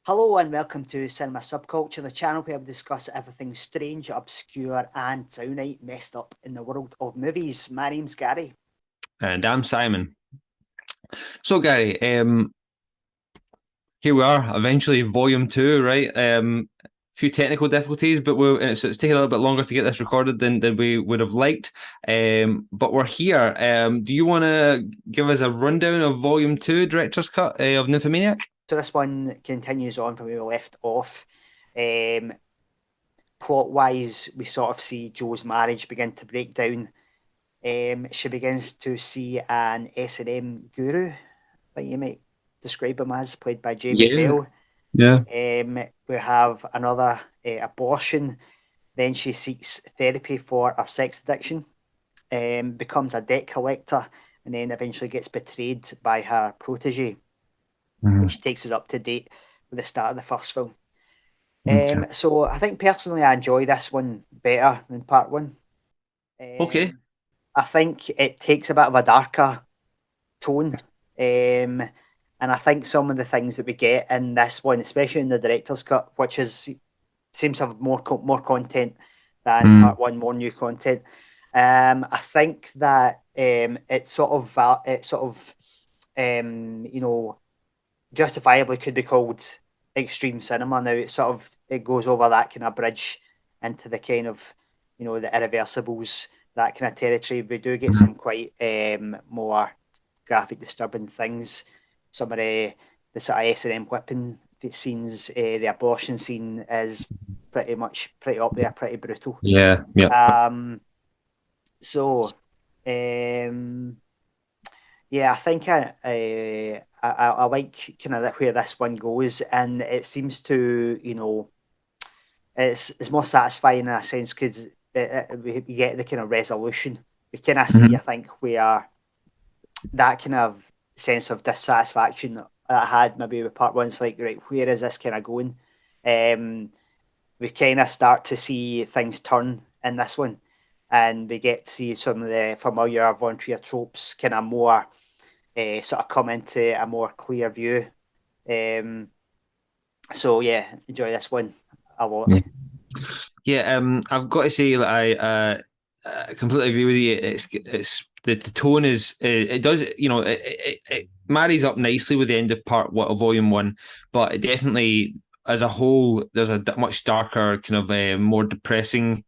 Hello and welcome to Cinema Subculture, the channel where we discuss everything strange, obscure, and downright messed up in the world of movies. My name's Gary. And I'm Simon. So, Gary, here we are, eventually volume two, right? Few technical difficulties, but so it's taking a little bit longer to get this recorded than we would have liked. But we're here. Do you want to give us a rundown of volume two, director's cut of Nymphomaniac? So this one continues on from where we left off. Plot-wise, we sort of see Joe's marriage begin to break down. She begins to see an S&M guru, that you might describe him as, played by Jamie Yeah, Bell. yeah. We have another abortion. Then she seeks therapy for her sex addiction, becomes a debt collector, and then eventually gets betrayed by her protege, which takes us up to date with the start of the first film. Okay. So I think personally I enjoy this one better than part one. Okay. I think it takes a bit of a darker tone. And I think some of the things that we get in this one, especially in the director's cut, which seems to have more content than part one, more new content. I think that it sort of justifiably could be called extreme cinema. Now it goes over that kind of bridge into the kind of the irreversibles, that kind of territory. We do get some quite more graphic, disturbing things. Some of the sort of S&M whipping scenes, the abortion scene is pretty up there, pretty brutal. Yeah, yeah. So, yeah, I think I like kind of where this one goes, and it seems to it's more satisfying in a sense because we get the kind of resolution. We kind of see, I think, where that kind of sense of dissatisfaction that I had maybe with part one. It's like, right, where is this kind of going? We kind of start to see things turn in this one, and we get to see some of the familiar Von Trier tropes kind of more sort of come into a more clear view. So yeah, enjoy this one a lot. Yeah, I've got to say that I completely agree with you. It's the tone is it does it marries up nicely with the end of part one of volume one, but it definitely as a whole there's a much darker kind of more depressing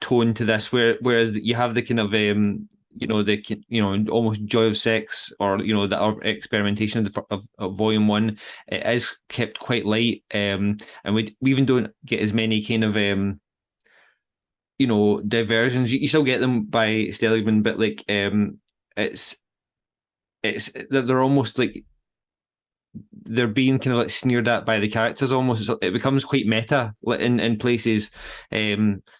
tone to this. Whereas you have the kind of almost joy of sex or the experimentation of volume one, it is kept quite light, and we even don't get as many kind of diversions. You still get them by Stelligman, but like it's they're almost like they're being kind of like sneered at by the characters almost. It becomes quite meta in places.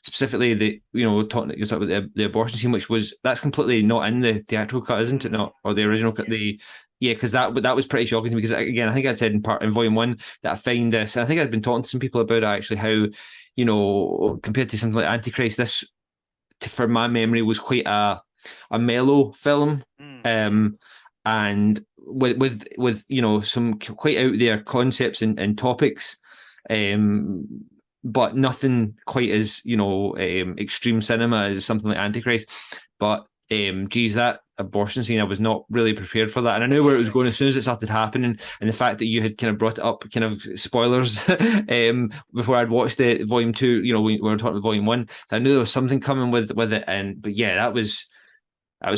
Specifically you're talking about the abortion scene, that's completely not in the theatrical cut, isn't it? Not, or the original cut. Yeah, because that was pretty shocking to me. Because again, I think I said in volume one that I find this, and I think I'd been talking to some people about it actually, how compared to something like Antichrist, this for my memory was quite a mellow film. And with some quite out there concepts and topics, but nothing quite as extreme cinema as something like Antichrist. But geez, that abortion scene, I was not really prepared for that, and I knew where it was going as soon as it started happening. And the fact that you had kind of brought it up, kind of spoilers, before I'd watched the volume two, we were talking about volume one, so I knew there was something coming with it. But yeah, that was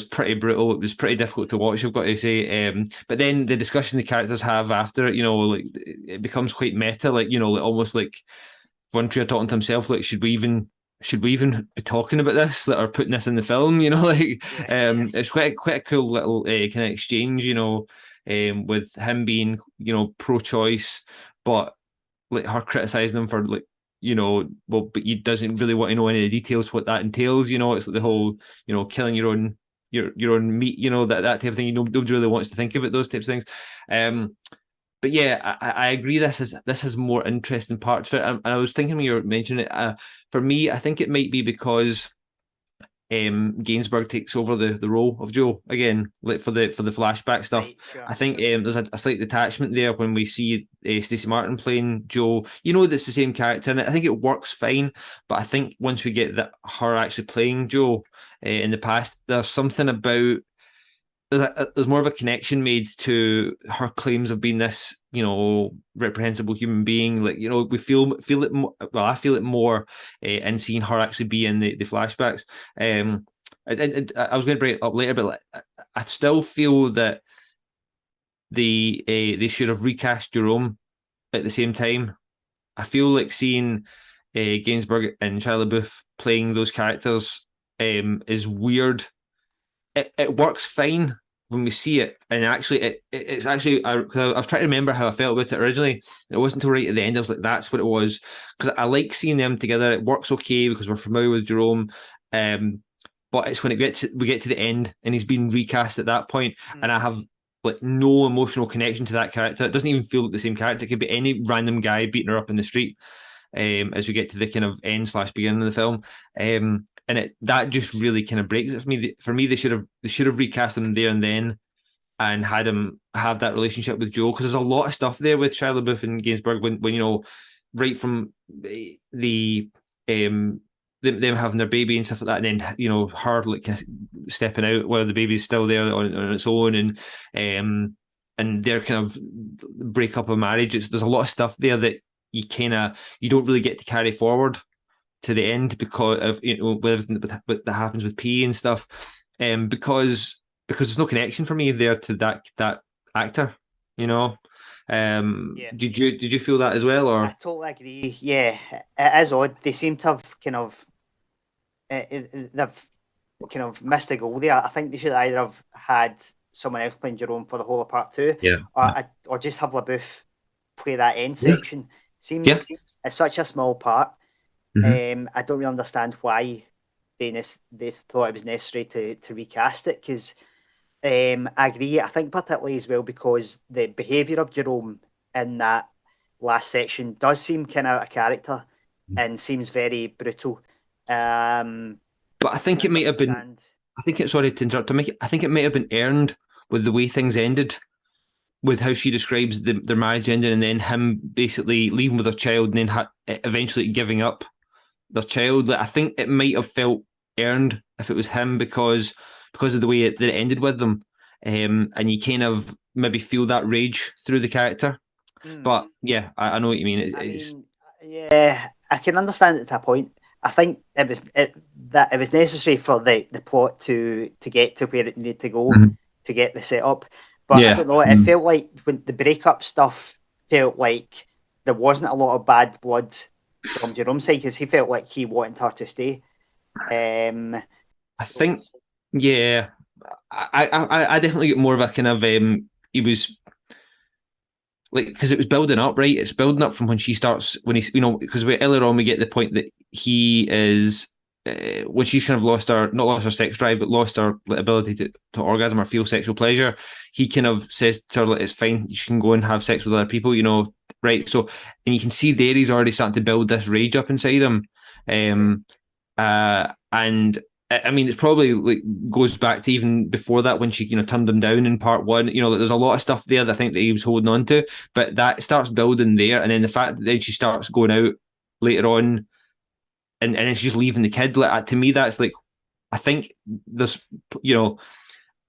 pretty brutal. It was pretty difficult to watch, I've got to say. But then the discussion the characters have after it, like it becomes quite meta, like almost like Von Trier talking to himself, like should we even be talking about this, that are putting this in the film? It's quite a cool little kind of exchange, with him being pro-choice, but like her criticizing him for like well, but he doesn't really want to know any of the details what that entails. It's like the whole killing your own meat, that type of thing. Nobody really wants to think about those types of things. But yeah, I agree. This has more interesting parts for it, and I was thinking when you were mentioning it. For me, I think it might be because Gainsbourg takes over the role of Joe again, like for the flashback stuff. Right, sure. I think there's a slight detachment there when we see Stacey Martin playing Joe. You know that's the same character, and I think it works fine. But I think once we get that her actually playing Joe in the past, there's something about there's more of a connection made to her claims of being this, reprehensible human being. Like, we feel it. Well, I feel it more in seeing her actually be in the flashbacks. I was going to bring it up later, but like, I still feel that they should have recast Jerome at the same time. I feel like seeing Gainsbourg and Shia LaBeouf playing those characters is weird. It works fine when we see it, and actually, it's actually I was trying to remember how I felt about it originally. It wasn't until right at the end I was like, "That's what it was," because I like seeing them together. It works okay because we're familiar with Jerome, but it's when we get to the end and he's been recast at that point, and I have like no emotional connection to that character. It doesn't even feel like the same character. It could be any random guy beating her up in the street. As we get to the kind of end / beginning of the film, and that just really kind of breaks it for me. For me, they should have recast him there and then, and had him have that relationship with Joe, because there's a lot of stuff there with Shia LaBeouf and Gainsbourg when right from the them having their baby and stuff like that, and then her like stepping out while the baby's still there on its own, and their kind of breakup of marriage. There's a lot of stuff there that you don't really get to carry forward to the end because of with everything that happens with P and stuff, because there's no connection for me there to that actor. Did you feel that as well, or? I totally agree. Yeah, it is odd. They seem to have kind of they've kind of missed a goal there. I think they should either have had someone else playing Jerome for the whole of part 2, or just have LaBeouf play that end section. Seems it's such a small part. I don't really understand why they thought it was necessary to recast it, because I agree. I think particularly as well because the behaviour of Jerome in that last section does seem kind of out of character and seems very brutal. But I think it might have been. Sorry to interrupt. I think it might have been earned with the way things ended, with how she describes their marriage ending, and then him basically leaving with their child, and then eventually giving up their child. Like, I think it might have felt earned if it was him, because of the way that it ended with them, and you kind of maybe feel that rage through the character. But yeah, I know what you mean. Yeah, I can understand it to a point. I think it was necessary for the plot to get to where it needed to go to get the setup. But I don't know, it felt like when the breakup stuff felt like there wasn't a lot of bad blood from Jerome's side, because he felt like he wanted her to stay. I think, yeah, I definitely get more of a kind of he was like, because it was building up, right? It's building up from when she starts, when he's, because earlier on we get the point that he is when she's kind of not lost her sex drive, but lost her ability to orgasm or feel sexual pleasure. He kind of says to her, like, it's fine, you can go and have sex with other people, right? So, and you can see there he's already starting to build this rage up inside him, and I mean, it's probably like goes back to even before that when she turned him down in part 1. There's a lot of stuff there that I think that he was holding on to, but that starts building there, and then the fact that then she starts going out later on, and then she's leaving the kid. Like, to me, that's like, I think there's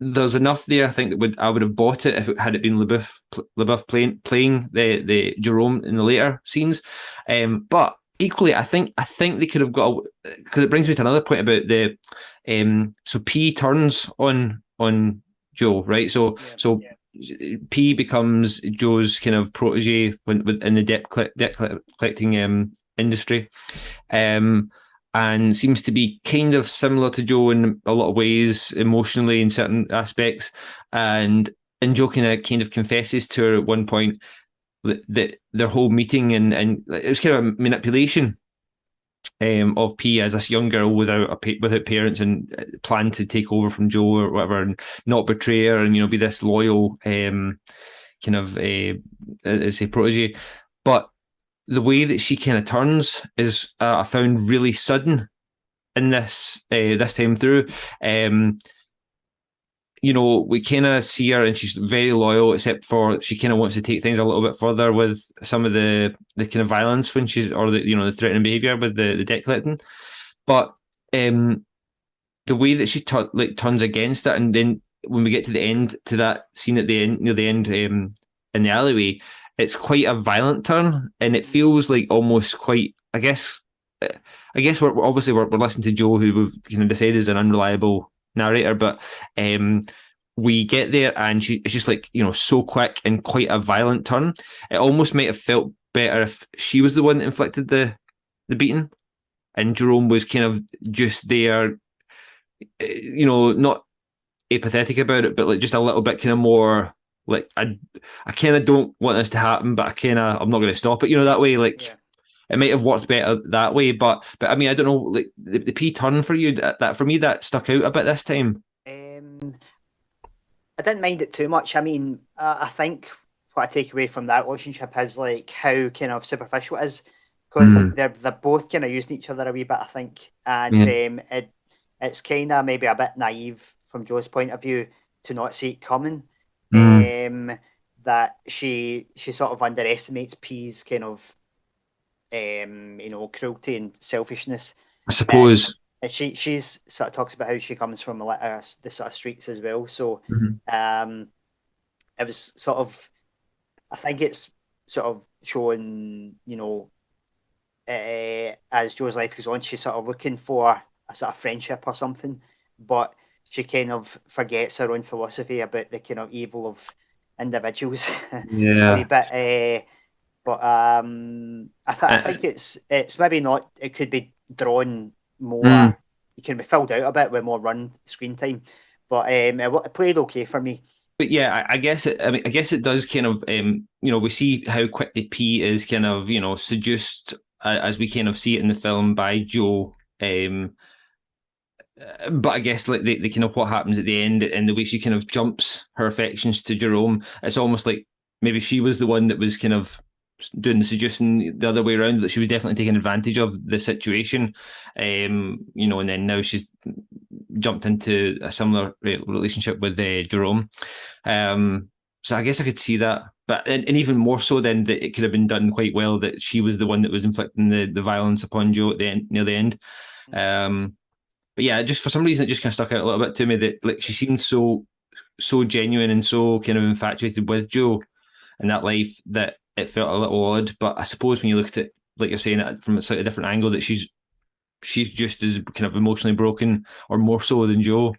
there's enough there. I think that I would have bought it if it had been LaBeouf playing the Jerome in the later scenes, but. Equally, I think they could have got, because it brings me to another point about the so P turns on Joe, right? So P becomes Joe's kind of protege within the debt collecting industry, and seems to be kind of similar to Joe in a lot of ways, emotionally in certain aspects, and Joe kind of confesses to her at one point that their whole meeting and it was kind of a manipulation of P as this young girl without parents, and planned to take over from Joe or whatever, and not betray her, and be this loyal kind of as a protege. But the way that she kind of turns is I found really sudden in this time through. We kind of see her and she's very loyal, except for she kind of wants to take things a little bit further with some of the kind of violence when she's, or the threatening behavior with the debt collecting. But the way that she turns against it, and then when we get to the end, to that scene at the end, near the end, in the alleyway, it's quite a violent turn, and it feels like almost quite. I guess we're obviously we're listening to Joe, who we've kind of decided is an unreliable narrator, but we get there and it's just like, so quick and quite a violent turn. It almost might have felt better if she was the one that inflicted the beating, and Jerome was kind of just there, not apathetic about it, but like just a little bit kind of more like, I kind of don't want this to happen, but I'm not going to stop it, that way. Like, yeah. It might have worked better that way, but I mean, I don't know, like the P turn for you, that for me, that stuck out a bit this time. I didn't mind it too much. I mean, I think what I take away from that relationship is like how kind of superficial it is, because they're both kind of using each other a wee bit, I think, and it's kind of maybe a bit naive from Joe's point of view to not see it coming. That she sort of underestimates P's kind of cruelty and selfishness, I suppose. And she's sort of talks about how she comes from the sort of streets as well. So it was sort of, I think it's sort of showing, as Joe's life goes on, she's sort of looking for a sort of friendship or something, but she kind of forgets her own philosophy about the kind of evil of individuals. Yeah. A wee bit. But I think it's maybe not. It could be drawn more. It can be filled out a bit with more run screen time. But it played okay for me. But yeah, I guess it does kind of we see how quickly P is kind of seduced, as we kind of see it in the film, by Joe. But I guess like the kind of what happens at the end and the way she kind of jumps her affections to Jerome, it's almost like maybe she was the one that was kind of doing the suggestion the other way around, that she was definitely taking advantage of the situation, and then now she's jumped into a similar relationship with Jerome. So I guess I could see that, but and even more so then that it could have been done quite well that she was the one that was inflicting the violence upon Joe at the end, near the end. But yeah, just for some reason it just kind of stuck out a little bit to me that like she seemed so genuine and so kind of infatuated with Joe in that life that it felt a little odd. But I suppose when you look at it, like you're saying, from a slightly different angle, that she's just as kind of emotionally broken or more so than Joe.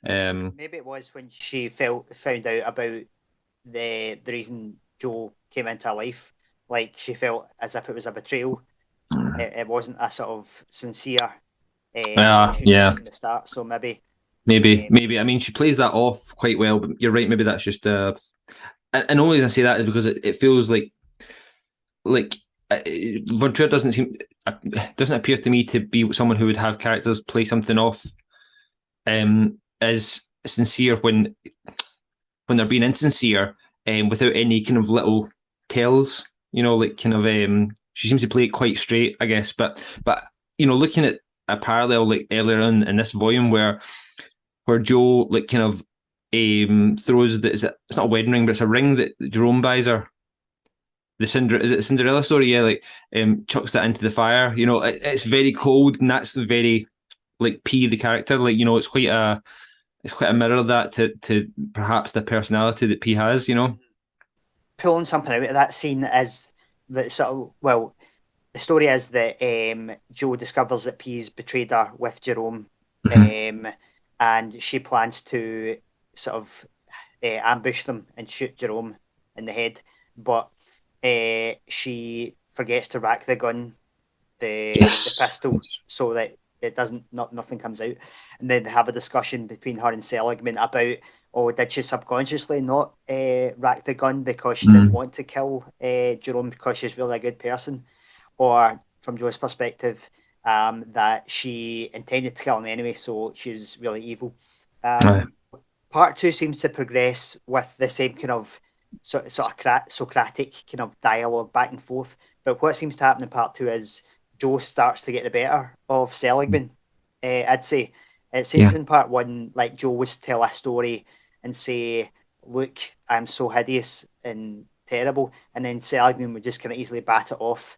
Yeah. Maybe it was when she found out about the reason Joe came into her life. Like she felt as if it was a betrayal. It wasn't a sort of sincere yeah from the start. So maybe. I mean, she plays that off quite well, but you're right. Maybe that's just and the only reason I say that is because it feels like Von Trier doesn't appear to me to be someone who would have characters play something off as sincere when they're being insincere, without any kind of little tells, like kind of she seems to play it quite straight, I guess, but looking at a parallel like earlier on in this volume where Joe like kind of throws it's not a wedding ring, but it's a ring that Jerome buys her. Is it a Cinderella story? Yeah, like chucks that into the fire. It's very cold, and that's the very like P the character. Like it's quite a mirror of that to perhaps the personality that P has. Pulling something out of that scene is that the story is that Joe discovers that P's betrayed her with Jerome, and she plans to sort of ambush them and shoot Jerome in the head, but she forgets to rack the gun, the pistol, so that it nothing comes out, and then they have a discussion between her and Seligman about, did she subconsciously not rack the gun because she didn't want to kill Jerome because she's really a good person, or from Joe's perspective, that she intended to kill him anyway, so she's really evil. Part 2 seems to progress with the same kind of sort of Socratic kind of dialogue back and forth. But what seems to happen in part 2 is Joe starts to get the better of Seligman, I'd say it seems Yeah. in part one, like Joe was to tell a story and say, "Look, I'm so hideous and terrible," and then Seligman would just kind of easily bat it off.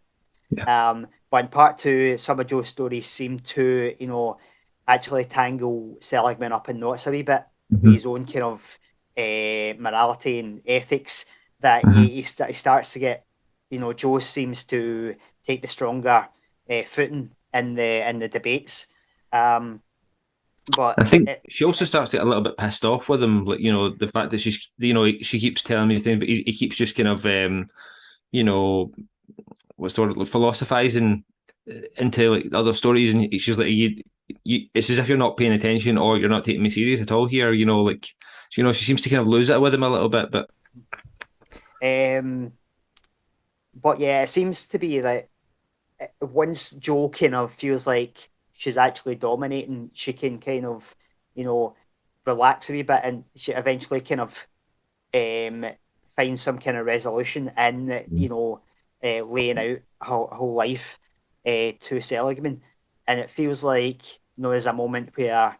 Yeah. But in part two, some of Joe's stories seem to, actually tangle Seligman up in knots a wee bit with Mm-hmm. his own kind of morality and ethics. That Mm-hmm. he starts to get, Joe seems to take the stronger footing in the debates. Um, I but think she also starts to get a little bit pissed off with him, like the fact that she keeps telling me things, but he keeps just kind of you know what's the word, like, philosophizing into like other stories, and she's like, it's as if you're not paying attention or you're not taking me serious at all here, like she seems to kind of lose it with him a little bit, but um, but yeah, it seems to be that once Joe kind of feels like she's actually dominating, she can kind of, you know, relax a wee bit, and she eventually kind of um, find some kind of resolution in, laying out her whole life to Seligman. And it feels like, there's a moment where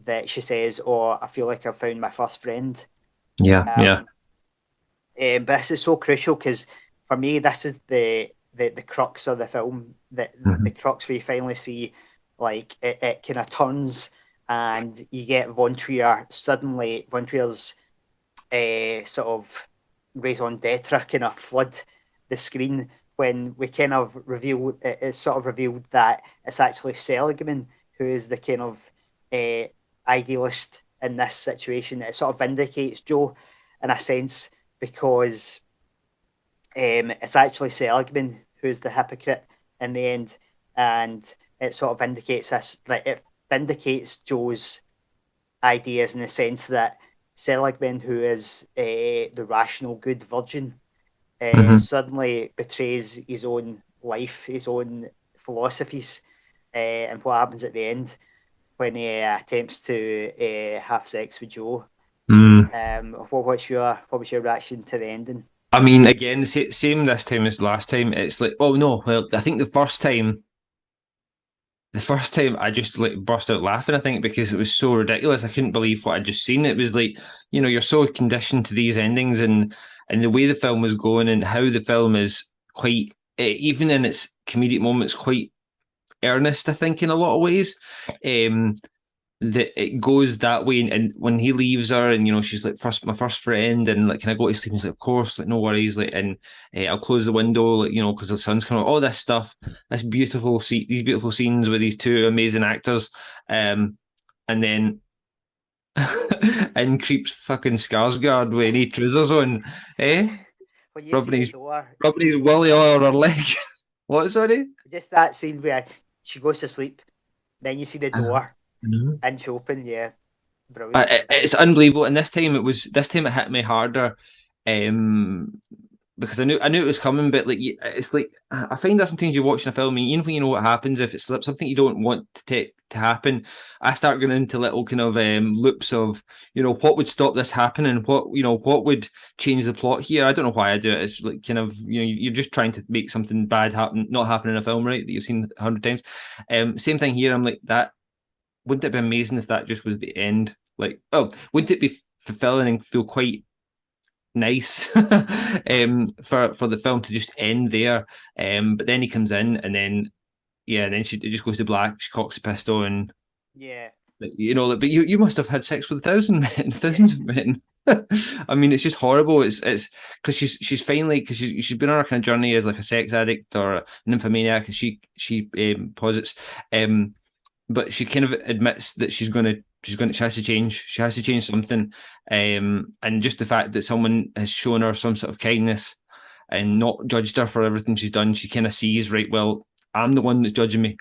that she says, "Oh, I feel like I've found my first friend." yeah, yeah. Um, but this is so crucial because for me, this is the crux of the film. The Mm-hmm. crux where you finally see, like, it kind of turns, and you get Von Trier suddenly. Von Trier's sort of raison d'etre kind of flood the screen when we kind of reveal it's sort of revealed that it's actually Seligman who is the kind of uh, idealist in this situation. It sort of vindicates Joe in a sense because it's actually Seligman who's the hypocrite in the end, and it sort of vindicates this. Like, it vindicates Joe's ideas in the sense that Seligman, who is the rational good virgin, Mm-hmm. suddenly betrays his own life, his own philosophies, and what happens at the end when he attempts to have sex with Joe. Mm. What was your reaction to the ending? I mean, again, same this time as last time. It's like, oh no, well, I think the first time I just like burst out laughing, I think, because it was so ridiculous. I couldn't believe what I'd just seen. It was like, you're so conditioned to these endings, and the way the film was going and how the film is quite, even in its comedic moments, quite earnest, I think, in a lot of ways. Um, that it goes that way, and when he leaves her, and she's like, first my first friend, and like, can I go to sleep? And he's like, of course, like, no worries, like, and I'll close the window, like, because the sun's coming out, all this stuff, these beautiful scenes with these two amazing actors, and then in creeps fucking Skarsgård with any trousers on, eh, When you see rubbing the his door, rubbing his willy all over her leg. What, sorry? just that scene where she goes to sleep, then you see the I door know. inch open, yeah, brilliant. It's unbelievable, and this time it hit me harder, um, because I knew it was coming, but like, it's like, I find that sometimes you're watching a film, and even when you know what happens, if it's something you don't want to happen, I start going into little kind of loops of, what would stop this happening, what would change the plot here. I don't know why I do it. It's like, kind of, you're just trying to make something bad happen, not happen in a film, right? That you've seen 100 times. Same thing here. I'm like that. Wouldn't it be amazing if that just was the end? Like, oh, wouldn't it be fulfilling and feel quite nice for the film to just end there? But then he comes in, and then, yeah, and then it just goes to black. She cocks a pistol, and Yeah, like, like, but you must have had sex with 1,000 men, yeah, thousands of men. I mean, it's just horrible. It's because she's finally, because she's been on her kind of journey as like a sex addict or a nymphomaniac, and she posits. But she kind of admits that she has to change. She has to change something. And just the fact that someone has shown her some sort of kindness and not judged her for everything she's done, she kind of sees, right, well, I'm the one that's judging me,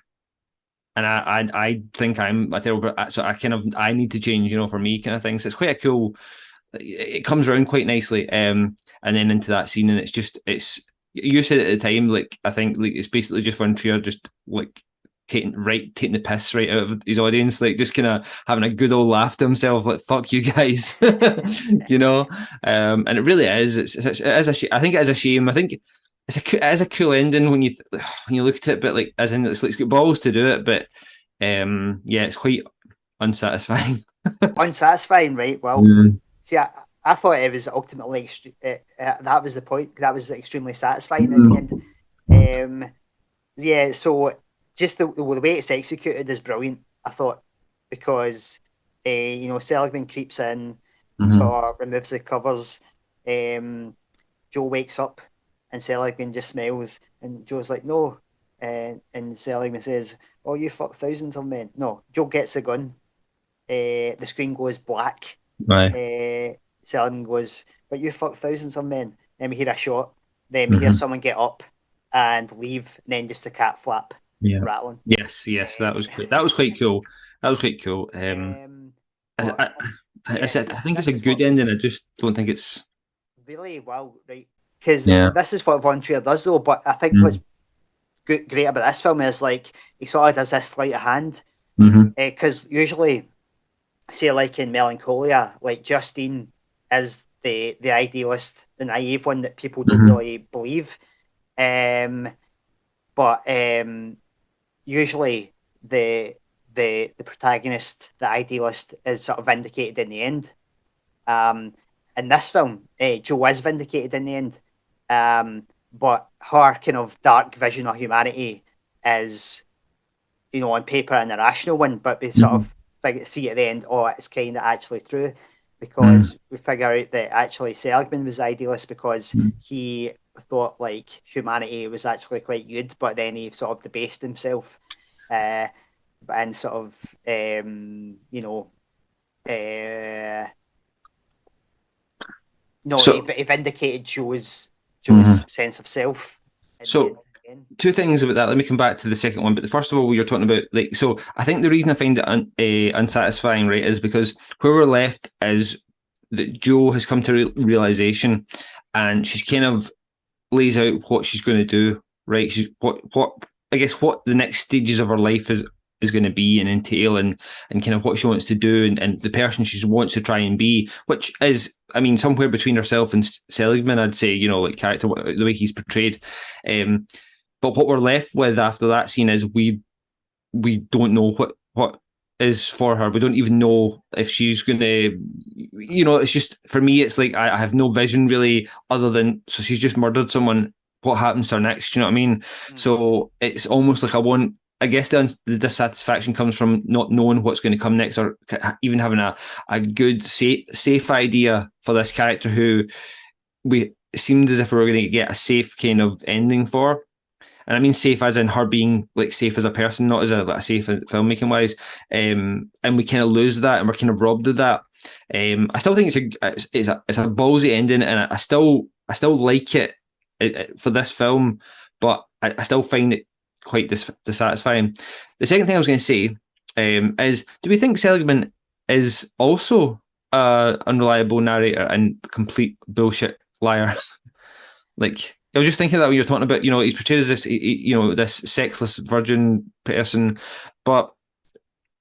and I think I'm a terrible, so I need to change, for me, kind of thing. So it's quite a cool. It comes around quite nicely, and then into that scene, and it's. You said at the time, like, I think, like, it's basically just Von Trier just like taking the piss right out of his audience, like, just kind of having a good old laugh to himself, like, fuck you guys. you know and it really is, it is I think it is a shame. I think it is a cool ending when you look at it, but like, as in, it's got balls to do it, but Yeah, it's quite unsatisfying. Unsatisfying, right? Well, Mm. see, I thought it was ultimately that was the point. That was extremely satisfying in the Mm. end. Yeah, so just the way it's executed is brilliant. I thought because Seligman creeps in, Mm-hmm. sort of removes the covers. Um, Joe wakes up and Seligman just smiles, and Joe's like, "No," and Seligman says, "Oh, you fuck thousands of men." No, Joe gets the gun. The screen goes black. Right. Seligman goes, "But you fuck thousands of men." Then we hear a shot. Then we hear Mm-hmm. someone get up and leave, and then just a cat flap Yeah. rattling. Yes, that was that was quite cool. That was quite cool. I, But I yeah, said I think it's this a is good what ending. I just don't think it's. really well, right? Because Yeah. this is what Von Trier does, though. But I think what's Mm. great about this film is like he sort of does this sleight of hand. Mm-hmm. Because usually, say like in Melancholia, like Justine is the idealist, the naive one that people don't Mm-hmm. really believe. Um, but usually the the protagonist, the idealist, is sort of vindicated in the end. Um, in this film, Jo is vindicated in the end, but her kind of dark vision of humanity is, on paper, an irrational one, but we sort Mm-hmm. of see at the end, oh, it's kind of actually true, Mm-hmm. because we figure out that actually Seligman was idealist because he thought like humanity was actually quite good, but then he sort of debased himself, uh, and sort of, uh, no, he, So. he vindicated Joe's Mhm. sense of self in the end. So two things about that. Let me come back to the second one. But the first of all, you're talking about like so. I think the reason I find it unsatisfying, right, is because where we're left is that Joe has come to realization, and she's kind of lays out what she's going to do. Right, she's what I guess what the next stages of her life is going to be and entail and kind of what she wants to do and the person she wants to try and be, which is, I mean, somewhere between herself and Seligman, I'd say, like character, the way he's portrayed. Um, but what we're left with after that scene is we don't know what is for her. We don't even know if she's gonna, it's just for me, it's like I have no vision really, other than so she's just murdered someone. What happens to her next? You know what I mean? Mm. So it's almost like I want. I guess the dissatisfaction comes from not knowing what's going to come next, or even having a good safe idea for this character who we it seemed as if we were going to get a safe kind of ending for. And I mean safe as in her being like safe as a person, not as a safe filmmaking wise. And we kind of lose that, and we're kind of robbed of that. I still think it's a ballsy ending, and I still like it for this film, but I still find it quite dissatisfying. The second thing I was going to say is, do we think Seligman is also a unreliable narrator and complete bullshit liar? Like, I was just thinking that when you're talking about, he's portrayed as this, this sexless virgin person, but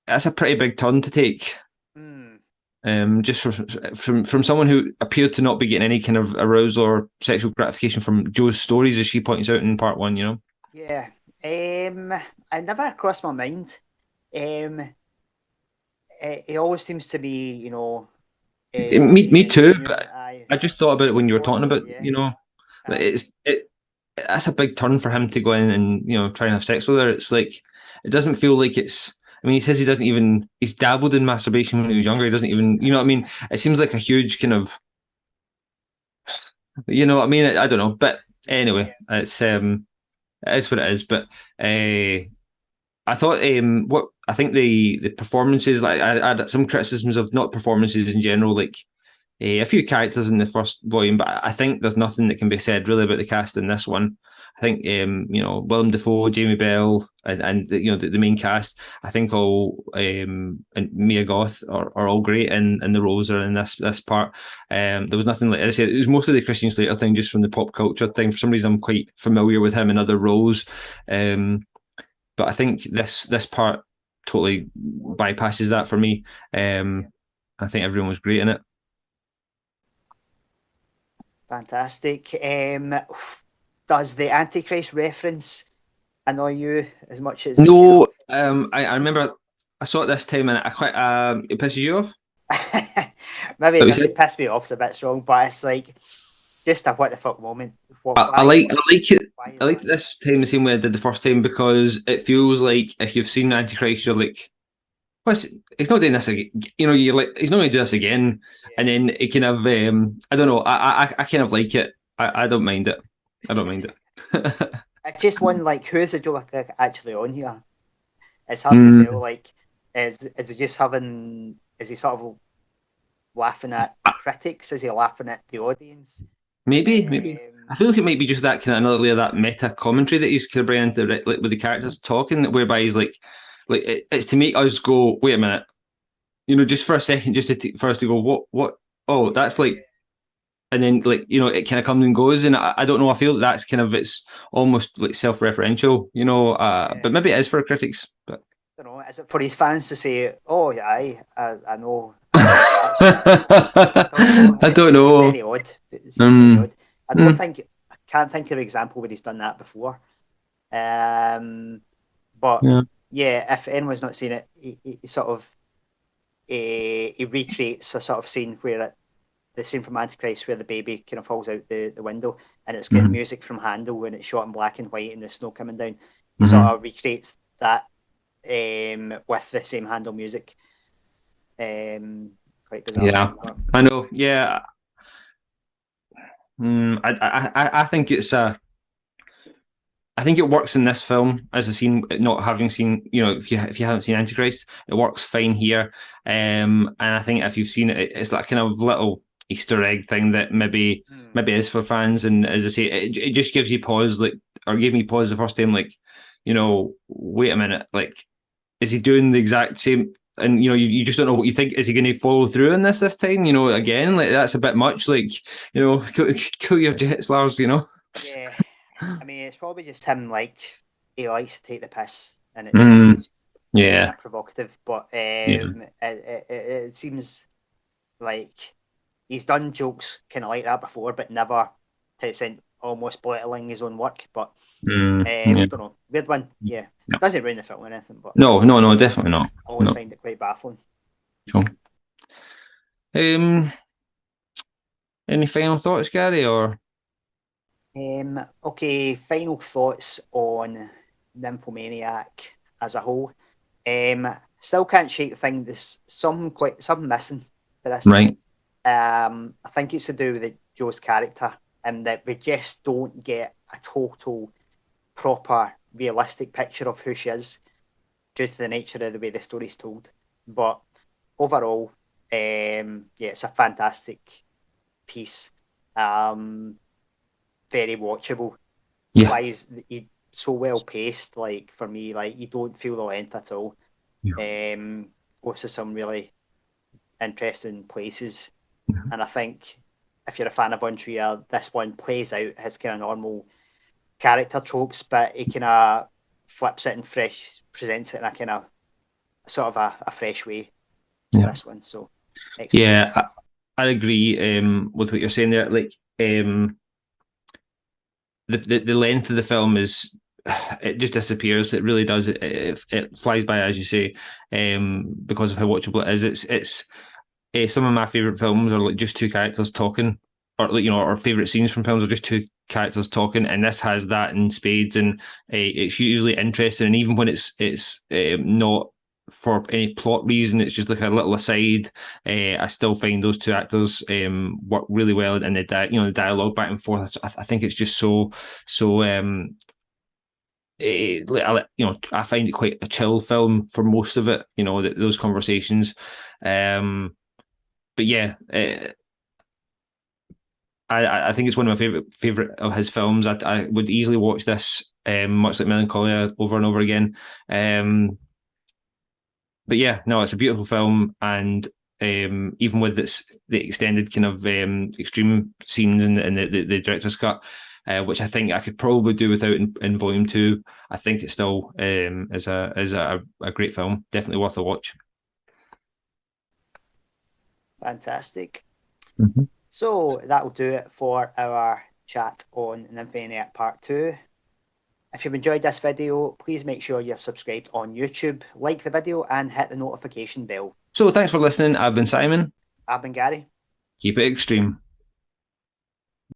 that's a pretty big turn to take. Mm. Just from someone who appeared to not be getting any kind of arousal or sexual gratification from Joe's stories, as she points out in part one. Yeah. It never crossed my mind. Um, it always seems to be, Me something too, but genuine. Aye, I just thought about it when it's you were talking possible. about, Yeah. Aye. it's it. That's a big turn for him to go in and try and have sex with her. It's like it doesn't feel like it's. I mean, he says he's dabbled in masturbation when he was younger. He doesn't even, what I mean. It seems like a huge kind of, what I mean. I don't know, but anyway, it is what it is. But I thought what I think the performances, like I had some criticisms of not performances in general, like a few characters in the first volume, but I think there's nothing that can be said really about the cast in this one. I think Willem Dafoe, Jamie Bell, and the main cast. I think all and Mia Goth are all great, and the roles are in this part. There was nothing like I said. It was mostly the Christian Slater thing, just from the pop culture thing. For some reason, I'm quite familiar with him in other roles, but I think this part totally bypasses that for me. I think everyone was great in it. Fantastic. Does the Antichrist reference annoy you as much as it should No, have? I remember I saw it this time and I quite it pisses you off. Maybe That it we said doesn't piss me off, it's a bit strong, but it's like just a what the fuck moment. What? I like it. Why is I like that? this time the same way I did the first time because it feels like if you've seen Antichrist, you're like, what's he's not doing this again. You know, you're like, he's not going to do this again. And Yeah. then it kind of, I don't know. I kind of like it. I don't mind it. I don't mind it. It's just one like who is the Joker actually on here? It's hard to tell. Mm, Like, is he just having? Is he sort of laughing at critics? Is he laughing at the audience? maybe. I feel like it might be just that kind of another layer of that meta commentary that he's kind of bringing into like with the characters talking, whereby he's like it's to make us go, wait a minute, you know, just for a second, just for us to go, what? Oh, that's like, and then like you know, it kind of comes and goes, and I don't know. I feel that's kind of it's almost like self-referential, you know. Yeah. But maybe it is for critics. But I don't know. Is it for his fans to say, "Oh yeah, I know, I get that sort of thing"? I don't know. I It don't just seems know. very odd. It seems very Um, odd. I don't mm, think I can't think of an example where he's done that before. Um, but yeah. yeah, if anyone's not seen it, he sort of he recreates a sort of scene where the scene from Antichrist where the baby kind of falls out the window and it's got Mm-hmm. music from Handel and it's shot in black and white and the snow coming down. He sort Mm-hmm. of recreates that with the same Handel music. Quite bizarre. Yeah, But, I know. Yeah, I think it's I think it works in this film as a scene. Not having seen, you know, if you haven't seen Antichrist, it works fine here. And I think if you've seen it, it's that kind of little Easter egg thing that maybe is for fans. And as I say, it just gives you pause, like or gave me pause the first time, like you know, wait a minute, like is he doing the exact same? And you know, you just don't know what you think. Is he going to follow through on this time? You know, again, like that's a bit much. Like you know, cool your jets, Lars. You know. yeah, I mean, it's probably just him. Like he likes to take the piss, and it's just Mm, kind yeah, of provocative. But yeah, it seems like he's done jokes kind of like that before, but never to the extent almost belittling his own work. But yeah. don't know, weird one. Yeah, No, doesn't ruin the film or anything, but no, definitely not. I always No. find it quite baffling. So, um, any final thoughts, Gary? Or Okay, final thoughts on Nymphomaniac as a whole. Still can't shake the thing. There's something missing for this. right? I think it's to do with Joe's character, and that we just don't get a total, proper, realistic picture of who she is due to the nature of the way the story's told. But overall, yeah, it's a fantastic piece. Um, Very watchable. Yeah, Flies so well paced. Like for me, like you don't feel the length at all. yeah, Goes to some really interesting places, and I think if you're a fan of Von Trier, this one plays out his kind of normal character tropes, but he kind of flips it and presents it in a kind of sort of a fresh way for yeah. this one. So excellent Yeah, piece. I agree with what you're saying there. Like, the length of the film is it just disappears. It really does. It flies by, as you say, because of how watchable it is. It's some of my favorite films are like just two characters talking, or like you know, our favorite scenes from films are just two characters talking, and this has that in spades, and it's usually interesting. And even when it's not for any plot reason, it's just like a little aside. I still find those two actors work really well, and the dialogue back and forth. I think it's just so. I find it quite a chill film for most of it. You know, those conversations. But yeah, I think it's one of my favorite of his films. I would easily watch this, much like Melancholia, over and over again. But yeah, no, it's a beautiful film, and even with the extended kind of extreme scenes and the director's cut, which I think I could probably do without in volume two, I think it still is a great film. Definitely worth a watch. Fantastic. Mhm. So that will do it for our chat on Nymphomaniac Part 2. If you've enjoyed this video, please make sure you've subscribed on YouTube, like the video, and hit the notification bell. So thanks for listening. I've been Simon. I've been Gary. Keep it extreme.